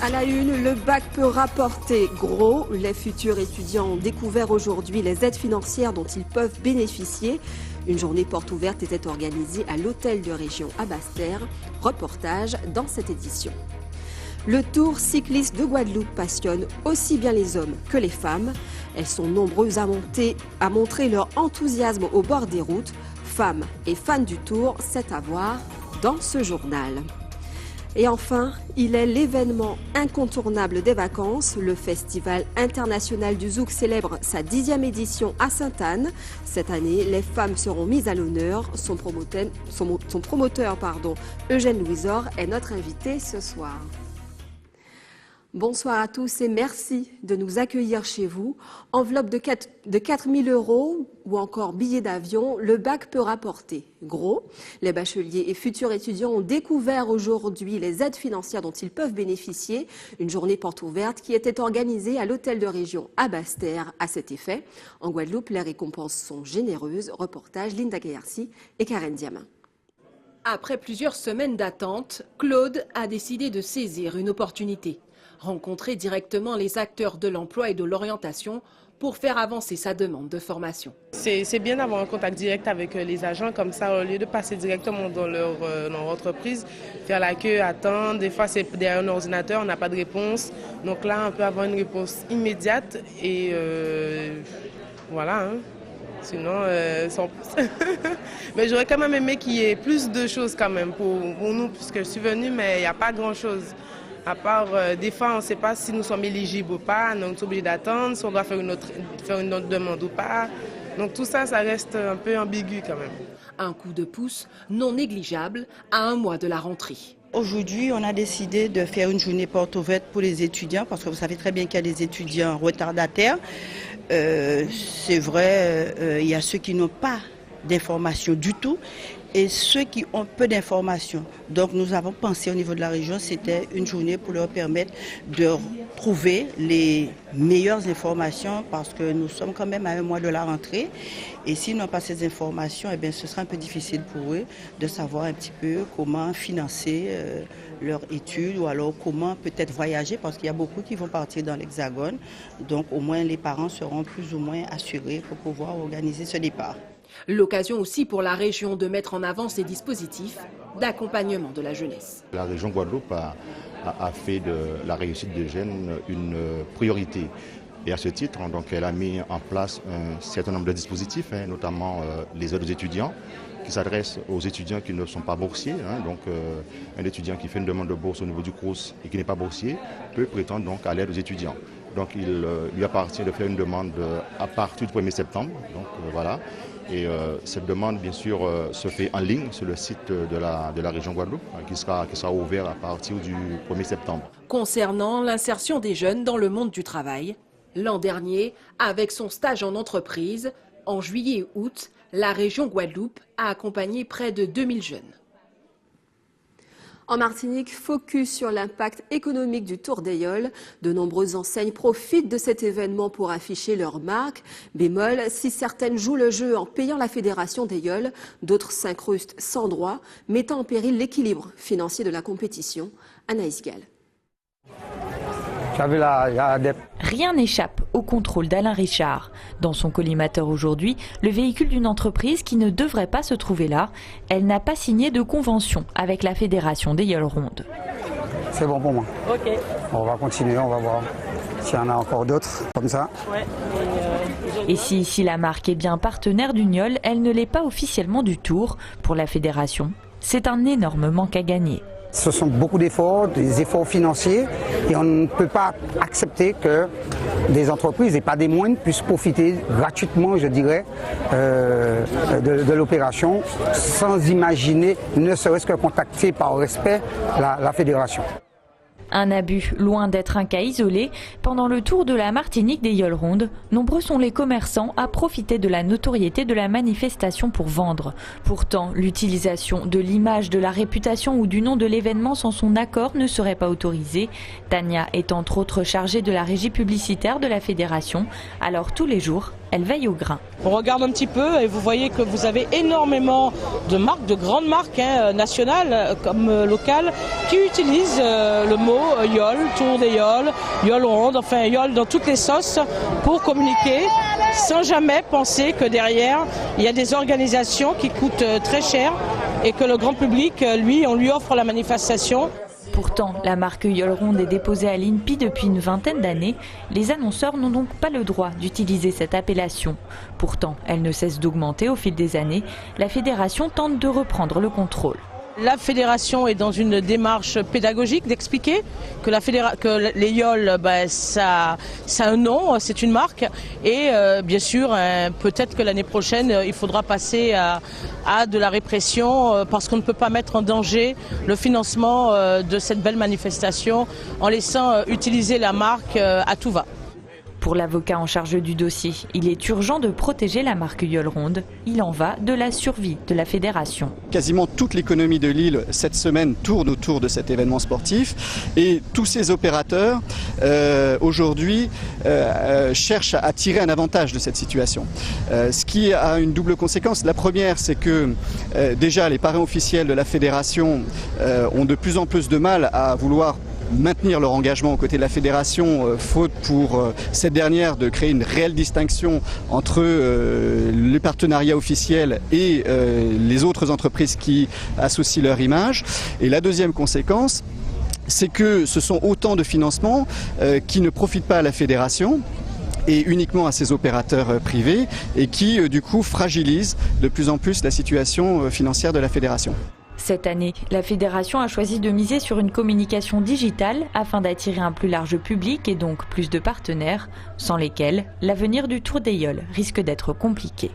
À la une, le bac peut rapporter gros. Les futurs étudiants ont découvert aujourd'hui les aides financières dont ils peuvent bénéficier. Une journée porte ouverte était organisée à l'hôtel de région à Basse-Terre. Reportage dans cette édition. Le Tour cycliste de Guadeloupe passionne aussi bien les hommes que les femmes. Elles sont nombreuses à montrer leur enthousiasme au bord des routes. Femmes et fans du Tour, c'est à voir dans ce journal. Et enfin, il est l'événement incontournable des vacances. Le Festival international du Zouk célèbre sa 10e édition à Sainte-Anne. Cette année, les femmes seront mises à l'honneur. Son promoteur, Eugène Louisor, est notre invité ce soir. Bonsoir à tous et merci de nous accueillir chez vous. Enveloppe de 4 000 € ou encore billets d'avion, le bac peut rapporter gros. Les bacheliers et futurs étudiants ont découvert aujourd'hui les aides financières dont ils peuvent bénéficier. Une journée porte ouverte qui était organisée à l'hôtel de région à Basse-Terre à cet effet. En Guadeloupe, les récompenses sont généreuses. Reportage Linda Gayarcy et Karen Diamin. Après plusieurs semaines d'attente, Claude a décidé de saisir une opportunité. Rencontrer directement les acteurs de l'emploi et de l'orientation pour faire avancer sa demande de formation. C'est bien d'avoir un contact direct avec les agents, comme ça, au lieu de passer directement dans leur entreprise, faire la queue, attendre. Des fois, c'est derrière un ordinateur, on n'a pas de réponse. Donc là, on peut avoir une réponse immédiate et voilà. Sinon, sans plus. Mais j'aurais quand même aimé qu'il y ait plus de choses quand même pour nous, puisque je suis venue, mais il n'y a pas grand-chose. À part, des fois, on ne sait pas si nous sommes éligibles ou pas, donc on est obligé d'attendre, si on doit faire une autre demande ou pas. Donc tout ça, ça reste un peu ambigu quand même. Un coup de pouce non négligeable à un mois de la rentrée. Aujourd'hui, on a décidé de faire une journée porte ouverte pour les étudiants, parce que vous savez très bien qu'il y a des étudiants retardataires. C'est vrai, il y a ceux qui n'ont pas d'informations du tout et ceux qui ont peu d'informations. Donc nous avons pensé au niveau de la région, c'était une journée pour leur permettre de trouver les meilleures informations parce que nous sommes quand même à un mois de la rentrée et s'ils n'ont pas ces informations, eh bien, ce sera un peu difficile pour eux de savoir un petit peu comment financer leurs études ou alors comment peut-être voyager parce qu'il y a beaucoup qui vont partir dans l'Hexagone. Donc au moins les parents seront plus ou moins assurés pour pouvoir organiser ce départ. L'occasion aussi pour la région de mettre en avant ses dispositifs d'accompagnement de la jeunesse. La région Guadeloupe a fait de la réussite des jeunes une priorité. Et à ce titre, donc, elle a mis en place un certain nombre de dispositifs, notamment les aides aux étudiants, qui s'adressent aux étudiants qui ne sont pas boursiers. Donc un étudiant qui fait une demande de bourse au niveau du CROUS et qui n'est pas boursier peut prétendre donc à l'aide aux étudiants. Donc il lui appartient de faire une demande à partir du 1er septembre. Donc voilà. Et cette demande, bien sûr, se fait en ligne sur le site de la région Guadeloupe, qui sera ouvert à partir du 1er septembre. Concernant l'insertion des jeunes dans le monde du travail, l'an dernier, avec son stage en entreprise, en juillet et août, la région Guadeloupe a accompagné près de 2000 jeunes. En Martinique, focus sur l'impact économique du Tour d'Aïol. De nombreuses enseignes profitent de cet événement pour afficher leur marque. Bémol, si certaines jouent le jeu en payant la fédération d'Aïol, d'autres s'incrustent sans droit, mettant en péril l'équilibre financier de la compétition. Anaïs Gall. Rien n'échappe au contrôle d'Alain Richard. Dans son collimateur aujourd'hui, le véhicule d'une entreprise qui ne devrait pas se trouver là, elle n'a pas signé de convention avec la fédération d'Aïol Ronde. C'est bon pour moi. Ok. On va continuer, on va voir s'il y en a encore d'autres comme ça. Ouais. Et si ici la marque est bien partenaire du Niol, elle ne l'est pas officiellement du Tour. Pour la fédération, c'est un énorme manque à gagner. Ce sont beaucoup d'efforts, des efforts financiers et on ne peut pas accepter que des entreprises et pas des moindres puissent profiter gratuitement, je dirais, de l'opération sans imaginer, ne serait-ce que contacter par respect la fédération. Un abus, loin d'être un cas isolé. Pendant le tour de la Martinique d'Aïol Ronde, nombreux sont les commerçants à profiter de la notoriété de la manifestation pour vendre. Pourtant, l'utilisation de l'image, de la réputation ou du nom de l'événement sans son accord ne serait pas autorisée. Tania est entre autres chargée de la régie publicitaire de la fédération. Alors tous les jours, elle veille au grain. On regarde un petit peu et vous voyez que vous avez énormément de marques, de grandes marques nationales comme locales, qui utilisent le mot yole, tour des yoles, yole ronde, enfin yole dans toutes les sauces pour communiquer sans jamais penser que derrière il y a des organisations qui coûtent très cher et que le grand public, lui, on lui offre la manifestation. Pourtant, la marque Yole Ronde est déposée à l'INPI depuis une vingtaine d'années. Les annonceurs n'ont donc pas le droit d'utiliser cette appellation. Pourtant, elle ne cesse d'augmenter au fil des années. La fédération tente de reprendre le contrôle. La fédération est dans une démarche pédagogique d'expliquer que les yoles, ça a un nom, c'est une marque. Et bien sûr, peut-être que l'année prochaine, il faudra passer à de la répression parce qu'on ne peut pas mettre en danger le financement de cette belle manifestation en laissant utiliser la marque à tout va. Pour l'avocat en charge du dossier, il est urgent de protéger la marque Yole Ronde. Il en va de la survie de la fédération. Quasiment toute l'économie de l'île cette semaine tourne autour de cet événement sportif et tous ces opérateurs aujourd'hui cherchent à tirer un avantage de cette situation. Ce qui a une double conséquence. La première, c'est que déjà les parrains officiels de la fédération ont de plus en plus de mal à vouloir maintenir leur engagement aux côtés de la fédération, faute pour cette dernière de créer une réelle distinction entre les partenariats officiels et les autres entreprises qui associent leur image. Et la deuxième conséquence, c'est que ce sont autant de financements qui ne profitent pas à la fédération et uniquement à ces opérateurs privés et qui du coup fragilisent de plus en plus la situation financière de la fédération. Cette année, la fédération a choisi de miser sur une communication digitale afin d'attirer un plus large public et donc plus de partenaires, sans lesquels l'avenir du Tour des Yoles risque d'être compliqué.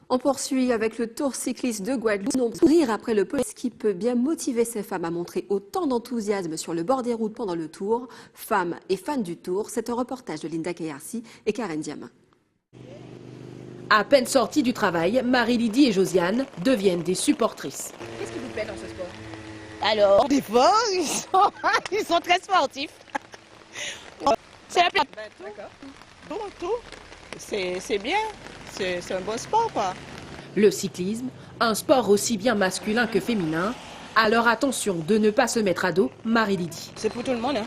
On poursuit avec le Tour cycliste de Guadeloupe. Rire après le police qui peut bien motiver ces femmes à montrer autant d'enthousiasme sur le bord des routes pendant le Tour. Femmes et fans du Tour, c'est un reportage de Linda Kayarsi et Karen Diama. À peine sorties du travail, Marie-Lydie et Josiane deviennent des supportrices. Qu'est-ce qui vous plaît dans ce sport? Alors, des fois, ils sont très sportifs. C'est la plate. Tout. C'est bien. C'est un bon sport, quoi. Le cyclisme, un sport aussi bien masculin que féminin. Alors attention de ne pas se mettre à dos, Marie-Lydie. C'est pour tout le monde, hein.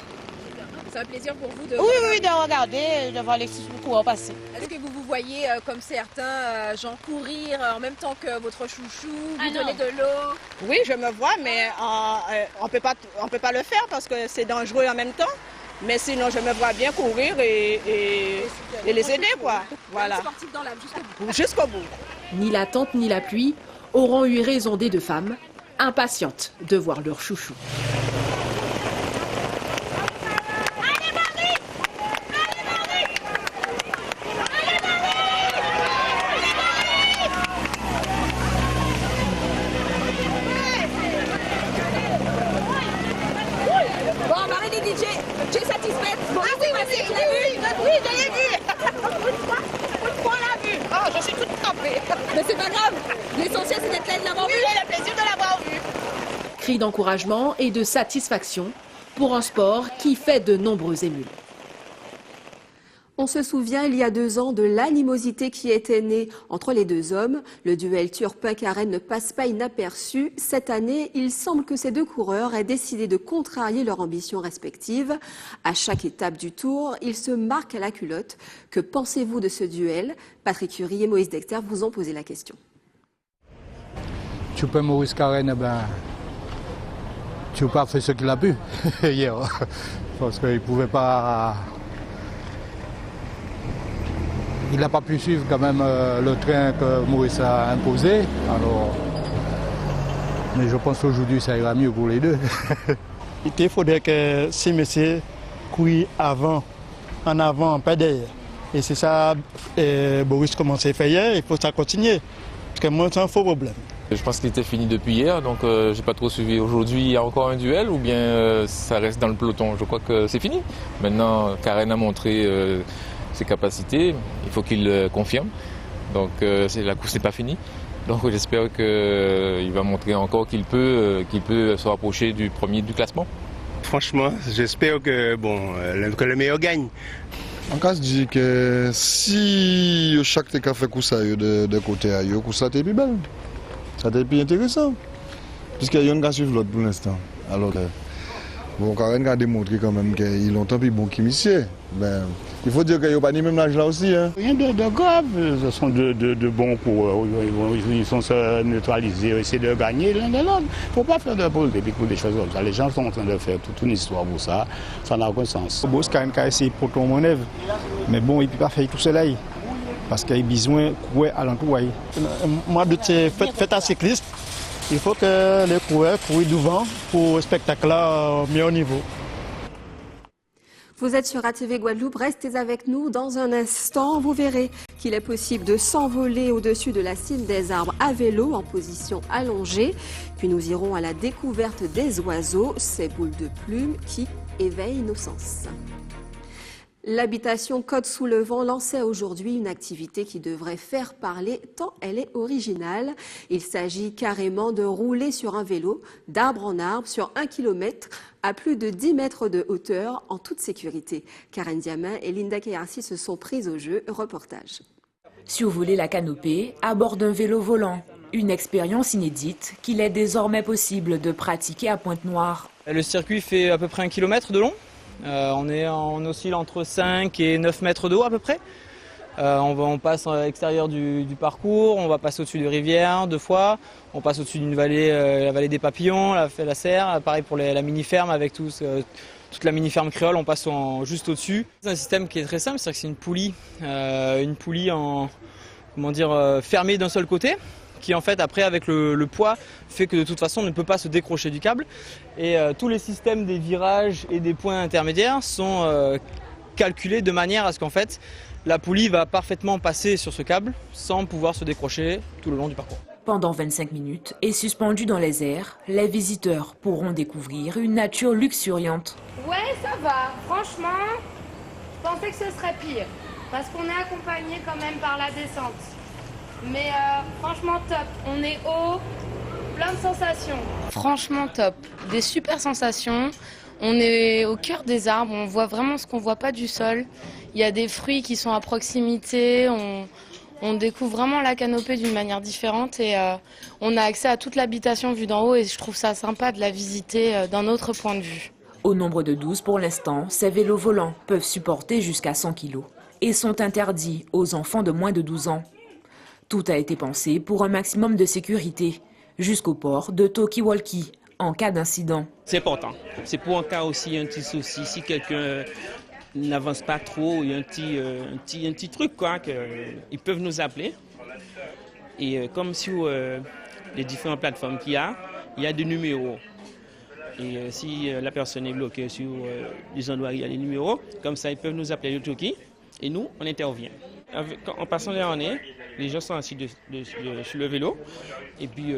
C'est un plaisir pour vous de... Oui, de regarder, de voir les coureurs passer. Est-ce que vous vous voyez comme certains gens courir en même temps que votre chouchou, vous donner de l'eau? Oui, je me vois, mais on peut pas le faire parce que c'est dangereux en même temps. Mais sinon, je me vois bien courir et les aider, quoi. Voilà. Sportif dans l'âme, jusqu'au bout. Jusqu'au bout. Ni la tente ni la pluie auront eu raison des deux femmes, impatientes de voir leur chouchou. Tu es satisfaite? Oui, je l'ai vu. Une fois, on l'a vu. Oh, je suis toute trempée. Mais c'est pas grave. L'essentiel, c'est d'être là et de l'avoir vu. J'ai le plaisir de l'avoir vu. Cris d'encouragement et de satisfaction pour un sport qui fait de nombreux émules. On se souvient, il y a 2 ans, de l'animosité qui était née entre les deux hommes. Le duel Turpin-Karen ne passe pas inaperçu. Cette année, il semble que ces deux coureurs aient décidé de contrarier leurs ambitions respectives. À chaque étape du Tour, ils se marquent à la culotte. Que pensez-vous de ce duel? Patrick Curie et Moïse Dexter vous ont posé la question. Turpin-Maurice-Karen, Turpin fait ce qu'il a pu hier. Parce qu'il ne pouvait pas... Il n'a pas pu suivre quand même le train que Maurice a imposé. Alors, mais je pense qu'aujourd'hui ça ira mieux pour les deux. Il faudrait que ces messieurs courent en avant, pas derrière. Et c'est ça Boris commence à faire hier, il faut ça continuer. Parce que moi c'est un faux problème. Je pense qu'il était fini depuis hier, donc je n'ai pas trop suivi. Aujourd'hui, il y a encore un duel ou bien ça reste dans le peloton? Je crois que c'est fini. Maintenant, Karen a montré ses capacités, il faut qu'il confirme. Donc la course n'est pas finie. Donc j'espère qu'il va montrer encore qu'il peut se rapprocher du premier du classement. Franchement, j'espère que le meilleur gagne. On casse dit que si chaque fait comme ça de côté à eux, ça c'est plus belle. Ça c'est plus intéressant. Puisqu'il y a une qui suivre l'autre pour l'instant. Alors que bon, Karen a démontré quand même qu'il est longtemps plus bon qu'il monsieur. Ben, il faut dire qu'il n'y a pas ni même l'âge là aussi. Hein. Rien de grave, ce sont de bons coureurs. Ils sont neutralisés, essayer de gagner l'un de l'autre. Il ne faut pas faire de polémique pour des choses comme ça. Les gens sont en train de faire toute une histoire pour ça. Ça n'a aucun sens. Boss Karen a essayé pour ton manœuvre. Mais bon, il ne peut pas faire tout cela. Parce qu'il a besoin de courir à l'entour. Moi, de fait à cycliste, il faut que les coureurs courent devant pour un spectacle au meilleur niveau. Vous êtes sur ATV Guadeloupe, restez avec nous dans un instant. Vous verrez qu'il est possible de s'envoler au-dessus de la cime des arbres à vélo en position allongée. Puis nous irons à la découverte des oiseaux, ces boules de plumes qui éveillent nos sens. L'habitation Côte-sous-le-Vent lançait aujourd'hui une activité qui devrait faire parler tant elle est originale. Il s'agit carrément de rouler sur un vélo d'arbre en arbre sur 1 kilomètre à plus de 10 mètres de hauteur en toute sécurité. Karen Diamin et Linda Kayarsi se sont prises au jeu. Reportage. Survoler la canopée à bord d'un vélo volant. Une expérience inédite qu'il est désormais possible de pratiquer à Pointe-Noire. Le circuit fait à peu près 1 kilomètre de long. On oscille entre 5 et 9 mètres de haut à peu près. On passe à l'extérieur du parcours, on va passer au-dessus de rivières 2 fois, on passe au-dessus d'une vallée, la vallée des papillons, la serre, pareil pour la mini-ferme avec toute la mini-ferme créole, on passe juste au-dessus. C'est un système qui est très simple, c'est-à-dire que c'est une poulie fermée d'un seul côté, qui en fait après avec le poids fait que de toute façon on ne peut pas se décrocher du câble. Et tous les systèmes des virages et des points intermédiaires sont calculés de manière à ce qu'en fait la poulie va parfaitement passer sur ce câble sans pouvoir se décrocher tout le long du parcours. Pendant 25 minutes et suspendu dans les airs, les visiteurs pourront découvrir une nature luxuriante. Ouais, ça va. Franchement, je pensais que ce serait pire parce qu'on est accompagné quand même par la descente. Mais franchement top, on est haut, plein de sensations. Franchement top, des super sensations. On est au cœur des arbres, on voit vraiment ce qu'on voit pas du sol. Il y a des fruits qui sont à proximité, on découvre vraiment la canopée d'une manière différente et on a accès à toute l'habitation vue d'en haut et je trouve ça sympa de la visiter d'un autre point de vue. Au nombre de 12 pour l'instant, ces vélos volants peuvent supporter jusqu'à 100 kg et sont interdits aux enfants de moins de 12 ans. Tout a été pensé pour un maximum de sécurité, jusqu'au port de talkie-walkie en cas d'incident. C'est important. C'est pour un cas aussi, un petit souci. Si quelqu'un n'avance pas trop, il y a un petit truc, quoi, ils peuvent nous appeler. Et comme sur les différentes plateformes qu'il y a des numéros. Et si la personne est bloquée sur des endroits où il y a des numéros, comme ça, ils peuvent nous appeler le talkie et nous, on intervient. En passant les harnais, les gens sont assis sur le vélo et puis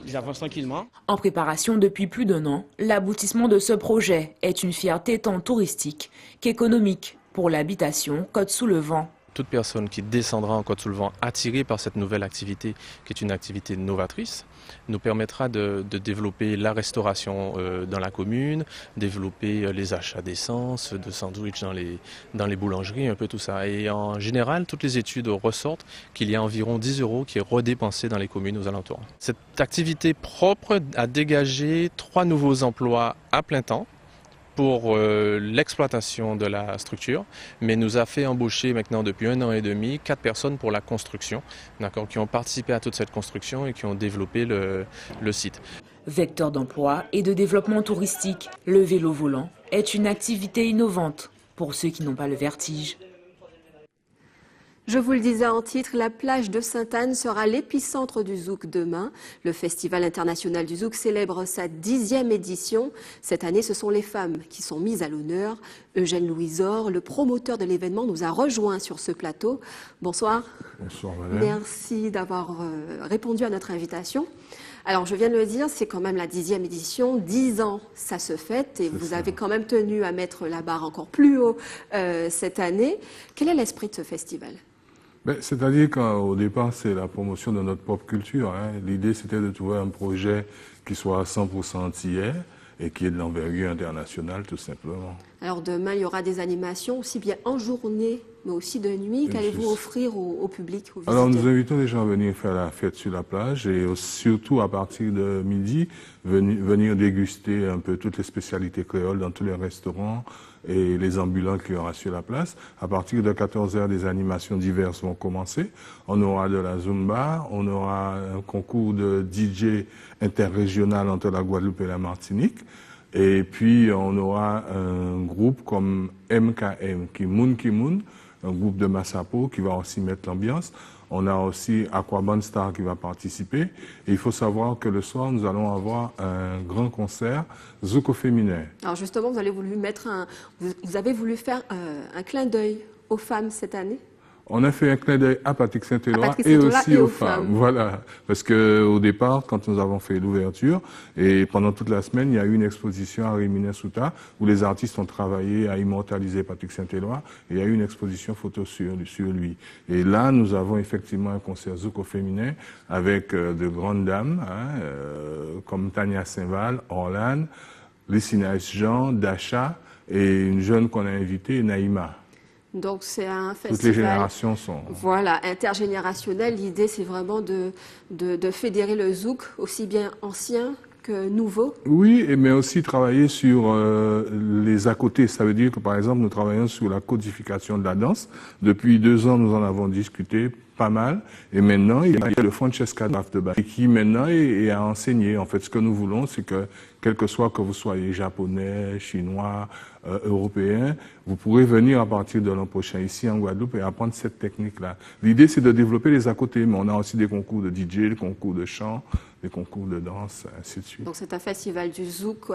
ils avancent tranquillement. En préparation depuis plus d'1 an, l'aboutissement de ce projet est une fierté tant touristique qu'économique pour l'habitation Côte-sous-le-Vent. Toute personne qui descendra en Côte-sous-le-Vent attirée par cette nouvelle activité, qui est une activité novatrice, nous permettra de développer la restauration dans la commune, développer les achats d'essence, de sandwichs dans les boulangeries, un peu tout ça. Et en général, toutes les études ressortent qu'il y a environ 10 € qui est redépensé dans les communes aux alentours. Cette activité propre a dégagé 3 nouveaux emplois à plein temps pour l'exploitation de la structure, mais nous a fait embaucher maintenant depuis 1 an et demi 4 personnes pour la construction, qui ont participé à toute cette construction et qui ont développé le site. Vecteur d'emploi et de développement touristique, le vélo volant est une activité innovante pour ceux qui n'ont pas le vertige. Je vous le disais en titre, la plage de Sainte-Anne sera l'épicentre du Zouk demain. Le Festival international du Zouk célèbre sa 10e édition. Cette année, ce sont les femmes qui sont mises à l'honneur. Eugène Louisor, le promoteur de l'événement, nous a rejoints sur ce plateau. Bonsoir. Bonsoir, madame. Merci d'avoir répondu à notre invitation. Alors, je viens de le dire, c'est quand même la 10e édition. 10 ans, ça se fête et vous avez quand même tenu à mettre la barre encore plus haut cette année. Quel est l'esprit de ce festival ? C'est-à-dire qu'au départ, c'est la promotion de notre propre culture. L'idée, c'était de trouver un projet qui soit à 100% antillais et qui ait de l'envergure internationale, tout simplement. Alors demain, il y aura des animations aussi bien en journée, mais aussi de nuit. Qu'allez-vous offrir au public, aux visiteurs? Alors nous invitons les gens à venir faire la fête sur la plage et surtout à partir de midi, venir déguster un peu toutes les spécialités créoles dans tous les restaurants et les ambulants qu'il y aura sur la place. À partir de 14h, des animations diverses vont commencer. On aura de la Zumba, on aura un concours de DJ interrégional entre la Guadeloupe et la Martinique. Et puis, on aura un groupe comme MKM, Kimoun, un groupe de Massapo qui va aussi mettre l'ambiance. On a aussi Aquaban Star qui va participer. Et il faut savoir que le soir, nous allons avoir un grand concert Zouk au féminin. Alors justement, vous avez voulu faire un clin d'œil aux femmes cette année? On a fait un clin d'œil à Patrick Saint-Éloi et aussi aux femmes. Voilà, parce que au départ, quand nous avons fait l'ouverture, et pendant toute la semaine, il y a eu une exposition à Rimini-Souta où les artistes ont travaillé à immortaliser Patrick Saint-Éloi et il y a eu une exposition photo sur lui. Et là, nous avons effectivement un concert Zouk au féminin avec de grandes dames, comme Tania Saint-Val, Orlane, Lucina Jean, Dacha et une jeune qu'on a invitée, Naïma. Donc c'est un festival. Toutes les générations sont. Voilà, intergénérationnel. L'idée, c'est vraiment de fédérer le zouk, aussi bien ancien que nouveau. Oui, mais aussi travailler sur les à côté. Ça veut dire que, par exemple, nous travaillons sur la codification de la danse. Depuis 2 ans, nous en avons discuté pas mal. Et maintenant, il y a le Francesca Draftba qui maintenant est à enseigner. En fait, ce que nous voulons, c'est que, quel que soit que vous soyez japonais, chinois, européen, vous pourrez venir à partir de l'an prochain ici en Guadeloupe et apprendre cette technique-là. L'idée, c'est de développer les à côté, mais on a aussi des concours de DJ, des concours de chant, des concours de danse, ainsi de suite. Donc c'est un festival du zouk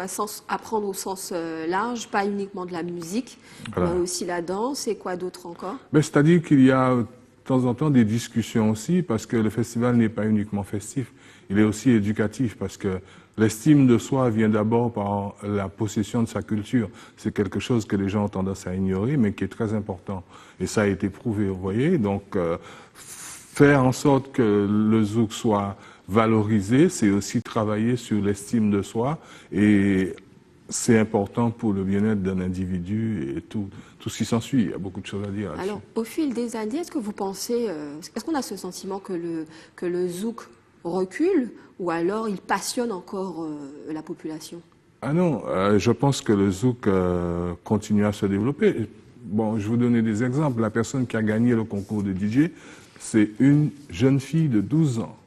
à prendre au sens large, pas uniquement de la musique, voilà. Mais aussi la danse et quoi d'autre encore? C'est-à-dire qu'il y a de temps en temps des discussions aussi, parce que le festival n'est pas uniquement festif, il est aussi éducatif, parce que l'estime de soi vient d'abord par la possession de sa culture. C'est quelque chose que les gens ont tendance à ignorer, mais qui est très important. Et ça a été prouvé, vous voyez. Donc, faire en sorte que le zouk soit valorisé, c'est aussi travailler sur l'estime de soi. Et c'est important pour le bien-être d'un individu et tout ce qui s'ensuit. Il y a beaucoup de choses à dire là-dessus. Alors, au fil des années, est-ce que vous pensez, est-ce qu'on a ce sentiment que le zouk recule ou alors il passionne encore la population? Ah non, je pense que le zouk continue à se développer. Bon, je vais vous donner des exemples. La personne qui a gagné le concours de DJ, c'est une jeune fille de 12 ans.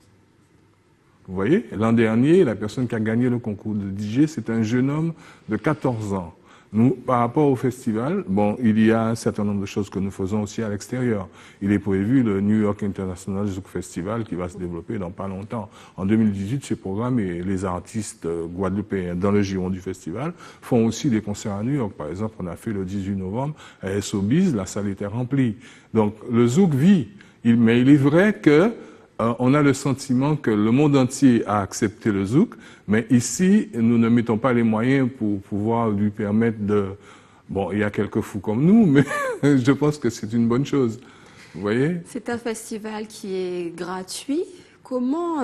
Vous voyez, l'an dernier, la personne qui a gagné le concours de DJ, c'est un jeune homme de 14 ans. Nous, par rapport au festival, bon, il y a un certain nombre de choses que nous faisons aussi à l'extérieur. Il est prévu le New York International Zouk Festival qui va se développer dans pas longtemps. En 2018, ces programmes et les artistes guadeloupéens dans le giron du festival font aussi des concerts à New York. Par exemple, on a fait le 18 novembre à SOBiz, la salle était remplie. Donc, le zouk vit. Mais il est vrai que on a le sentiment que le monde entier a accepté le zouk, mais ici, nous ne mettons pas les moyens pour pouvoir lui permettre de... Bon, il y a quelques fous comme nous, mais je pense que c'est une bonne chose. Vous voyez? C'est un festival qui est gratuit. Comment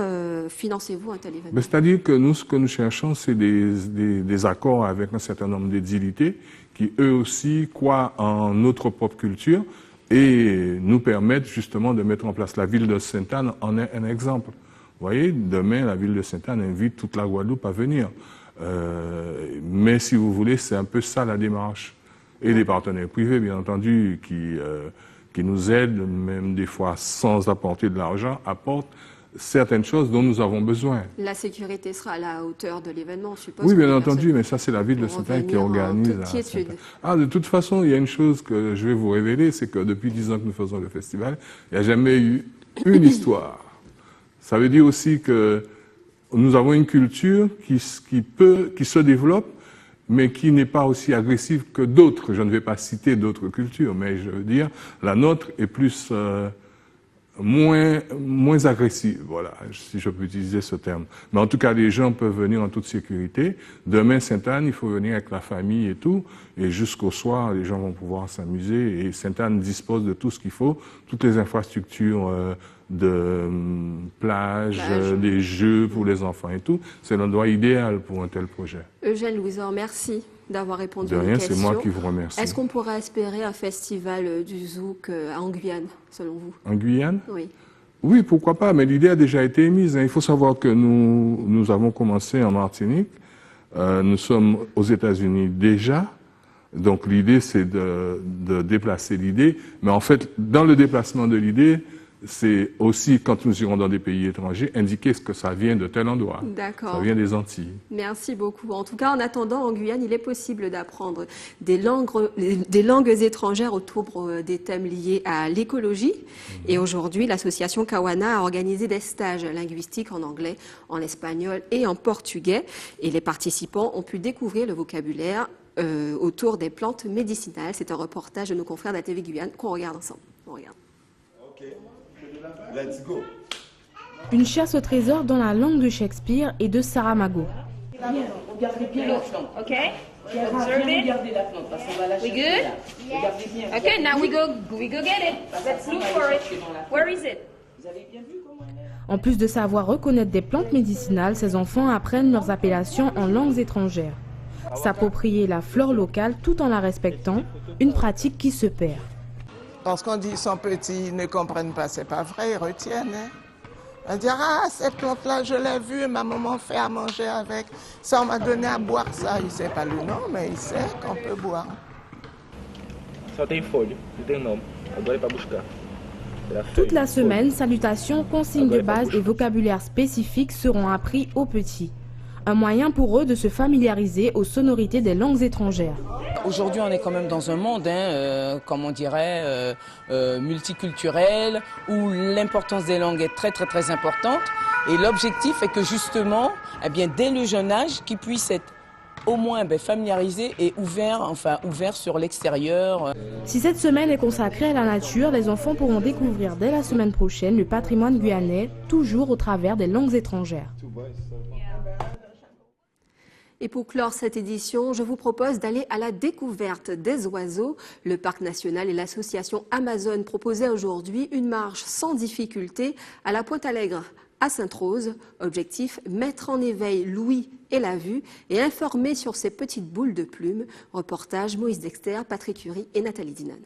financez-vous un tel événement? C'est-à-dire que nous, ce que nous cherchons, c'est des accords avec un certain nombre d'édilités qui, eux aussi, croient en notre propre culture, et nous permettre justement de mettre en place. La ville de Sainte-Anne en est un exemple. Vous voyez, demain, la ville de Sainte-Anne invite toute la Guadeloupe à venir. Mais si vous voulez, c'est un peu ça la démarche. Et les partenaires privés, bien entendu, qui nous aident, même des fois sans apporter de l'argent, apportent certaines choses dont nous avons besoin. La sécurité sera à la hauteur de l'événement, je suppose. Oui, bien entendu, mais ça, c'est la ville de Sainte-Anne qui organise. De toute façon, il y a une chose que je vais vous révéler, c'est que depuis 10 ans que nous faisons le festival, il n'y a jamais eu une histoire. Ça veut dire aussi que nous avons une culture qui se développe, mais qui n'est pas aussi agressive que d'autres. Je ne vais pas citer d'autres cultures, mais je veux dire, la nôtre est plus... moins agressive, voilà, si je peux utiliser ce terme. Mais en tout cas, les gens peuvent venir en toute sécurité. Demain, Sainte-Anne, il faut venir avec la famille et tout. Et jusqu'au soir, les gens vont pouvoir s'amuser. Et Sainte-Anne dispose de tout ce qu'il faut, toutes les infrastructures plages, des jeux pour les enfants et tout. C'est l'endroit idéal pour un tel projet. Eugène Louison, merci d'avoir répondu De à nos rien, questions. c'est moi qui vous remercie. Est-ce qu'on pourrait espérer un festival du zouk en Guyane, selon vous? En Guyane? Oui. Oui, pourquoi pas, mais l'idée a déjà été émise. Il faut savoir que nous avons commencé en Martinique. Nous sommes aux États-Unis déjà. Donc l'idée, c'est de déplacer l'idée. Mais en fait, dans le déplacement de l'idée, c'est aussi, quand nous irons dans des pays étrangers, indiquer ce que ça vient de tel endroit. D'accord. Ça vient des Antilles. Merci beaucoup. En tout cas, en attendant, en Guyane, il est possible d'apprendre des langues étrangères autour des thèmes liés à l'écologie. Et aujourd'hui, l'association Kawana a organisé des stages linguistiques en anglais, en espagnol et en portugais. Et les participants ont pu découvrir le vocabulaire autour des plantes médicinales. C'est un reportage de nos confrères d'ATV Guyane qu'on regarde ensemble. On regarde. Let's go. Une chasse au trésor dans la langue de Shakespeare et de Saramago. Regardez bien la plante. OK. Observe it. Regardez la plante parce qu'on va la We chercher good? là. Regardez bien. Okay, now we go get it. Let's look for it. Where is it? Vous avez bien vu comment elle est? En plus de savoir reconnaître des plantes médicinales, ces enfants apprennent leurs appellations en langues étrangères. S'approprier la flore locale tout en la respectant, une pratique qui se perd. Lorsqu'on dit qu'ils sont petits, ils ne comprennent pas, c'est pas vrai, ils retiennent. Hein. On dit, ah, cette plante-là, je l'ai vue, ma maman fait à manger avec. Ça, on m'a donné à boire ça. Il ne sait pas le nom, mais il sait qu'on peut boire. Só tem folha, não tem nome. Agora é para buscar. Toute la semaine, salutations, consignes de base et vocabulaire spécifique seront appris aux petits. Un moyen pour eux de se familiariser aux sonorités des langues étrangères. Aujourd'hui, on est quand même dans un monde, comme on dirait, multiculturel, où l'importance des langues est très très importante. Et l'objectif est que justement, dès le jeune âge, qu'ils puissent être au moins familiarisés et ouverts sur l'extérieur. Si cette semaine est consacrée à la nature, les enfants pourront découvrir dès la semaine prochaine le patrimoine guyanais, toujours au travers des langues étrangères. Et pour clore cette édition, je vous propose d'aller à la découverte des oiseaux. Le Parc national et l'association Amazone proposaient aujourd'hui une marche sans difficulté à la Pointe-Allègre, à Sainte-Rose. Objectif, mettre en éveil l'ouïe et la vue et informer sur ces petites boules de plumes. Reportage Moïse Dexter, Patrick Curie et Nathalie Dinan.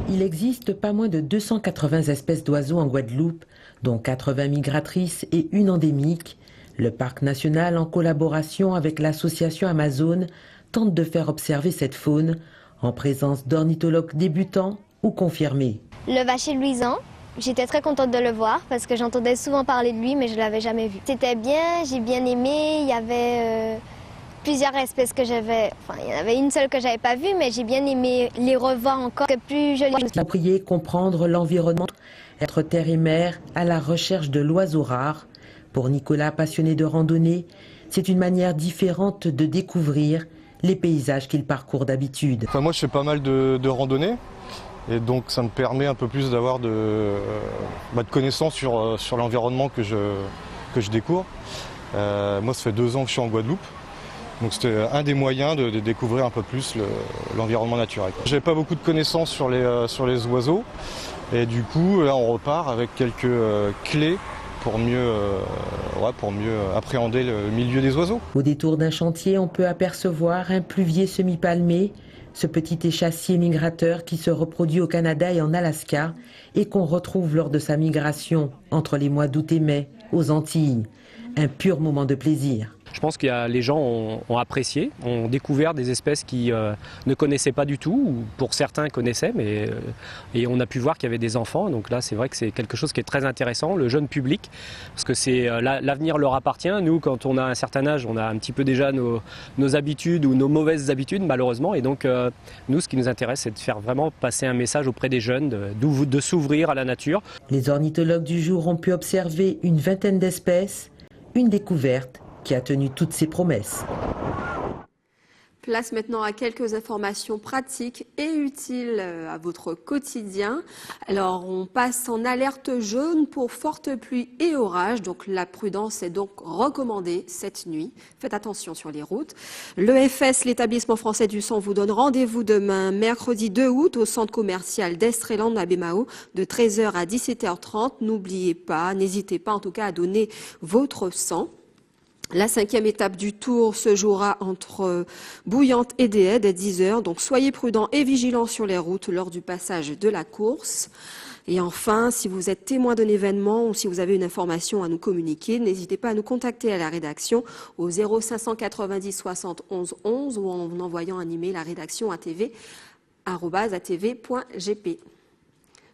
Il existe pas moins de 280 espèces d'oiseaux en Guadeloupe, dont 80 migratrices et une endémique. Le Parc national, en collaboration avec l'association Amazone, tente de faire observer cette faune en présence d'ornithologues débutants ou confirmés. Le vacher luisant, j'étais très contente de le voir parce que j'entendais souvent parler de lui mais je ne l'avais jamais vu. C'était bien, j'ai bien aimé, il y avait plusieurs espèces que j'avais, il y en avait une seule que j'avais pas vue mais j'ai bien aimé les revoir encore, que plus je les... Approprier, comprendre l'environnement, être terre et mer à la recherche de l'oiseau rare. Pour Nicolas, passionné de randonnée, c'est une manière différente de découvrir les paysages qu'il parcourt d'habitude. Moi, je fais pas mal de randonnées et donc ça me permet un peu plus d'avoir de connaissances sur l'environnement que je découvre. Moi, ça fait 2 ans que je suis en Guadeloupe, donc c'était un des moyens de découvrir un peu plus l'environnement naturel. J'avais pas beaucoup de connaissances sur les oiseaux et du coup, là, on repart avec quelques clés pour mieux appréhender le milieu des oiseaux. Au détour d'un chantier, on peut apercevoir un pluvier semi-palmé, ce petit échassier migrateur qui se reproduit au Canada et en Alaska et qu'on retrouve lors de sa migration entre les mois d'août et mai aux Antilles. Un pur moment de plaisir. Je pense que les gens ont apprécié, ont découvert des espèces qui ne connaissaient pas du tout, ou pour certains connaissaient, et on a pu voir qu'il y avait des enfants. Donc là, c'est vrai que c'est quelque chose qui est très intéressant, le jeune public, parce que l'avenir leur appartient. Nous, quand on a un certain âge, on a un petit peu déjà nos habitudes ou nos mauvaises habitudes, malheureusement. Et donc, nous, ce qui nous intéresse, c'est de faire vraiment passer un message auprès des jeunes, de s'ouvrir à la nature. Les ornithologues du jour ont pu observer une vingtaine d'espèces, une découverte qui a tenu toutes ses promesses. Place maintenant à quelques informations pratiques et utiles à votre quotidien. Alors, on passe en alerte jaune pour fortes pluies et orages. Donc, la prudence est donc recommandée cette nuit. Faites attention sur les routes. L'EFS, l'établissement français du sang, vous donne rendez-vous demain, mercredi 2 août, au centre commercial d'Estreland à Bémao, de 13h à 17h30. N'oubliez pas, n'hésitez pas en tout cas à donner votre sang. La 5e étape du tour se jouera entre Bouillante et Déède à 10h. Donc soyez prudents et vigilants sur les routes lors du passage de la course. Et enfin, si vous êtes témoin d'un événement ou si vous avez une information à nous communiquer, n'hésitez pas à nous contacter à la rédaction au 0590 71 11 ou en envoyant un email à rédaction@atv.gp.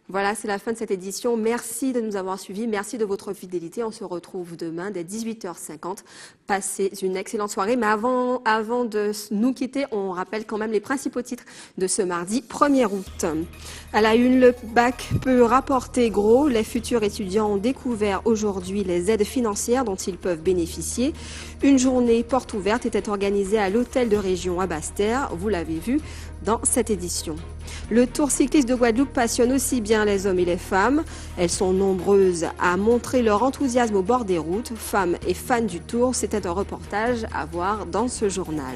Voilà, c'est la fin de cette édition. Merci de nous avoir suivis. Merci de votre fidélité. On se retrouve demain dès 18h50. Passez une excellente soirée. Mais avant de nous quitter, on rappelle quand même les principaux titres de ce mardi 1er août. À la une, le bac peut rapporter gros. Les futurs étudiants ont découvert aujourd'hui les aides financières dont ils peuvent bénéficier. Une journée porte ouverte était organisée à l'hôtel de région à Basse-Terre. Vous l'avez vu dans cette édition. Le Tour cycliste de Guadeloupe passionne aussi bien les hommes et les femmes. Elles sont nombreuses à montrer leur enthousiasme au bord des routes. Femmes et fans du Tour, c'était un reportage à voir dans ce journal.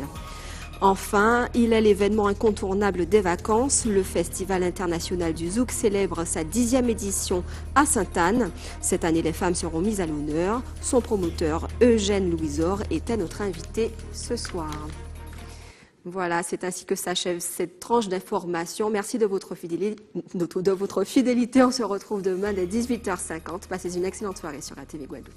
Enfin, il est l'événement incontournable des vacances. Le Festival international du Zouk célèbre sa 10e édition à Sainte-Anne. Cette année, les femmes seront mises à l'honneur. Son promoteur, Eugène Louisor, était notre invité ce soir. Voilà, c'est ainsi que s'achève cette tranche d'information. Merci de votre fidélité. On se retrouve demain dès 18h50. Passez une excellente soirée sur ATV Guadeloupe.